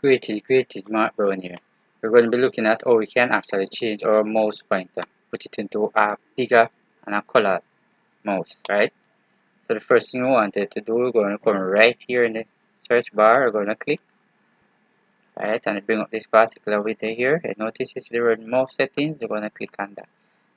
Great, Mark Brown here. We're going to be looking at how we can actually change our mouse pointer, put it into a bigger and a color mouse, right? So the first thing we wanted to do, we're going to come right here in the search bar, we're going to click, right, and bring up this particular window here. And notice it's the word mouse settings, we're going to click on that.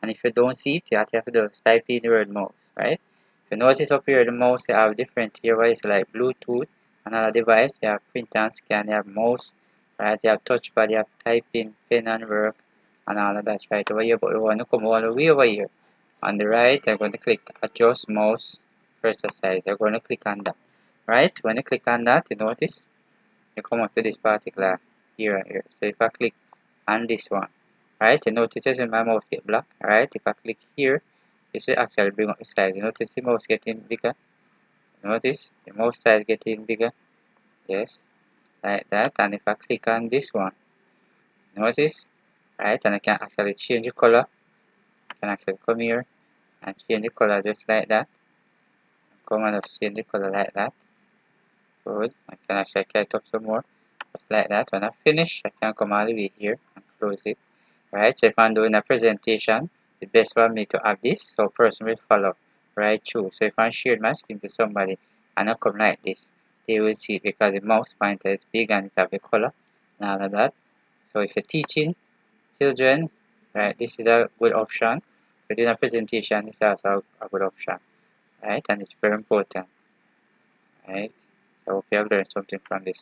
And if you don't see it, you have to just type in the word mouse, right? If you notice up here, the mouse, you have different here, where it's like Bluetooth, another device, you have print and scan, you have mouse, right? You have touchpad, you have typing, pen and work, and all of that right over here. But we want to come all the way over here. On the right, I'm going to click adjust mouse cursor size. I'm going to click on that, right? When you click on that, you notice you come up to this particular here and here. So if I click on this one, right, you notice as my mouse get black, right? If I click here, you should actually bring up the size. You notice the mouse getting bigger. Notice the mouse size getting bigger. Yes, like that. And if I click on this one, notice, right, and I can actually change the color. I can actually come here and change the color just like that. Come and just change the color like that. Good. I can actually cut up some more. Just like that. When I finish, I can come all the way here and close it. Right, so if I'm doing a presentation, the best for me to have this so person will follow right through. So if I share my screen to somebody and I come like this, they will see it because the mouse pointer is big and it have a color and all of that. So if you're teaching children, right, this is a good option. If you're doing a presentation, this is also a good option, right, and it's very important, right. So I hope you have learned something from this.